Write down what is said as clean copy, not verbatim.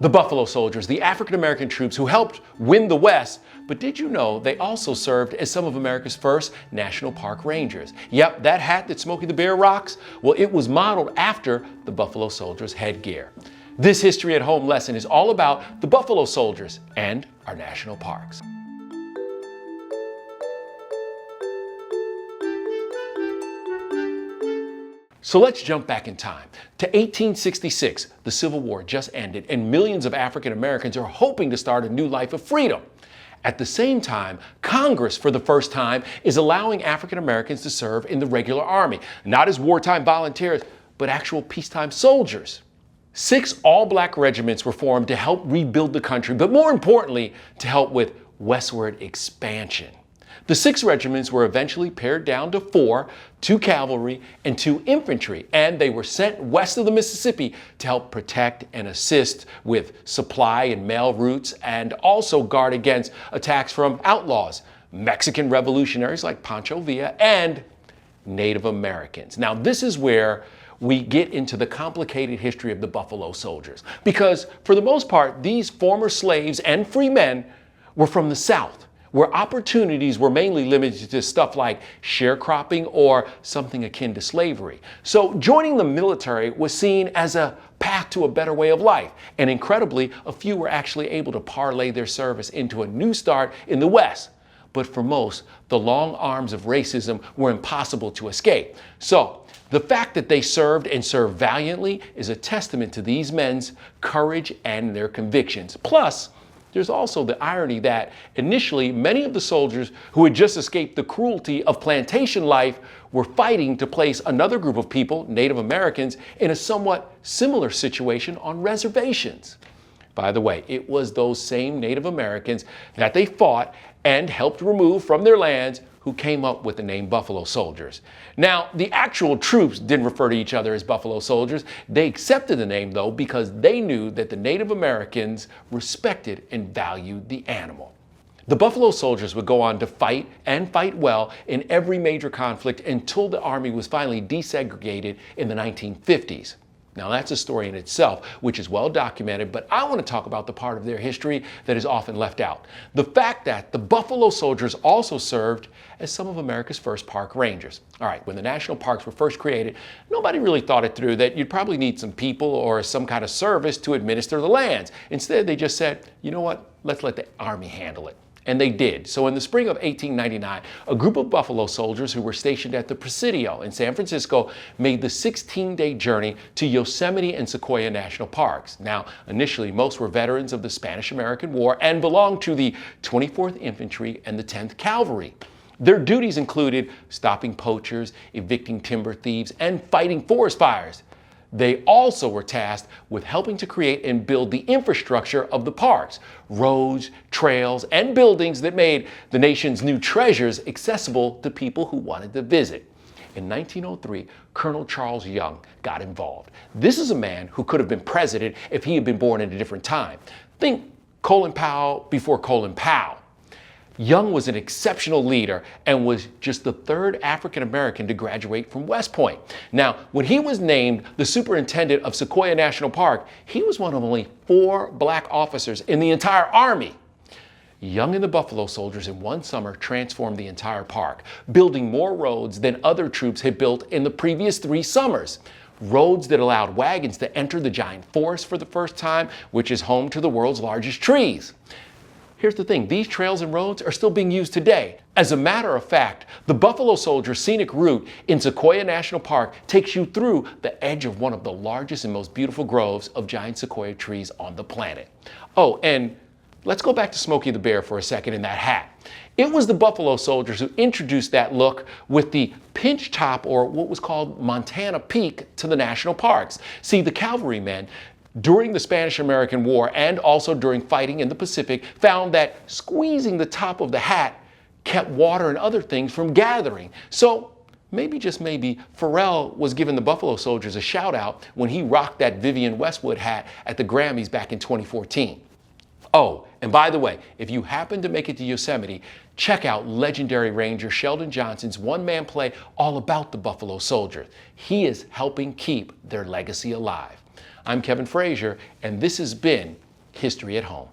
The Buffalo Soldiers, the African-American troops who helped win the West, but did you know they also served as some of America's first National Park Rangers? Yep, that hat that Smokey the Bear rocks, well, it was modeled after the Buffalo Soldiers' headgear. This History at Home lesson is all about the Buffalo Soldiers and our national parks. So let's jump back in time to 1866. The Civil War just ended and millions of African Americans are hoping to start a new life of freedom. At the same time, Congress, for the first time, is allowing African Americans to serve in the regular army, not as wartime volunteers, but actual peacetime soldiers. 6 all-black regiments were formed to help rebuild the country, but more importantly, to help with westward expansion. The 6 regiments were eventually pared down to 4, 2 cavalry and 2 infantry, and they were sent west of the Mississippi to help protect and assist with supply and mail routes and also guard against attacks from outlaws, Mexican revolutionaries like Pancho Villa, and Native Americans. Now, this is where we get into the complicated history of the Buffalo Soldiers, because for the most part, these former slaves and free men were from the South, where opportunities were mainly limited to stuff like sharecropping or something akin to slavery. So joining the military was seen as a path to a better way of life. And incredibly, a few were actually able to parlay their service into a new start in the West. But for most, the long arms of racism were impossible to escape. So the fact that they served and served valiantly is a testament to these men's courage and their convictions. Plus, there's also the irony that initially many of the soldiers who had just escaped the cruelty of plantation life were fighting to place another group of people, Native Americans, in a somewhat similar situation on reservations. By the way, it was those same Native Americans that they fought and helped remove from their lands who came up with the name Buffalo Soldiers. Now, the actual troops didn't refer to each other as Buffalo Soldiers. They accepted the name, though, because they knew that the Native Americans respected and valued the animal. The Buffalo Soldiers would go on to fight and fight well in every major conflict until the Army was finally desegregated in the 1950s. Now, that's a story in itself, which is well documented, but I want to talk about the part of their history that is often left out. The fact that the Buffalo Soldiers also served as some of America's first park rangers. All right, when the national parks were first created, nobody really thought it through that you'd probably need some people or some kind of service to administer the lands. Instead, they just said, you know what, let's let the Army handle it. And they did. So in the spring of 1899, a group of Buffalo Soldiers who were stationed at the Presidio in San Francisco made the 16-day journey to Yosemite and Sequoia National Parks. Now, initially, most were veterans of the Spanish-American War and belonged to the 24th Infantry and the 10th Cavalry. Their duties included stopping poachers, evicting timber thieves, and fighting forest fires. They also were tasked with helping to create and build the infrastructure of the parks, roads, trails, and buildings that made the nation's new treasures accessible to people who wanted to visit. In 1903, Colonel Charles Young got involved. This is a man who could have been president if he had been born in a different time. Think Colin Powell before Colin Powell. Young was an exceptional leader and was just the 3rd African American to graduate from West Point. Now, when he was named the superintendent of Sequoia National Park, he was one of only 4 black officers in the entire Army. Young and the Buffalo Soldiers in one summer transformed the entire park, building more roads than other troops had built in the previous 3 summers. Roads that allowed wagons to enter the giant forest for the first time, which is home to the world's largest trees. Here's the thing, these trails and roads are still being used today. As a matter of fact, the Buffalo Soldier Scenic Route in Sequoia National Park takes you through the edge of one of the largest and most beautiful groves of giant sequoia trees on the planet. Oh, and let's go back to Smokey the Bear for a second in that hat. It was the Buffalo Soldiers who introduced that look with the pinch top, or what was called Montana Peak, to the national parks. See, the cavalrymen during the Spanish-American War and also during fighting in the Pacific found that squeezing the top of the hat kept water and other things from gathering. So maybe, just maybe, Pharrell was giving the Buffalo Soldiers a shout out when he rocked that Vivienne Westwood hat at the Grammys back in 2014. Oh, and by the way, if you happen to make it to Yosemite, check out legendary Ranger Sheldon Johnson's one-man play all about the Buffalo Soldiers. He is helping keep their legacy alive. I'm Kevin Frazier, and this has been History at Home.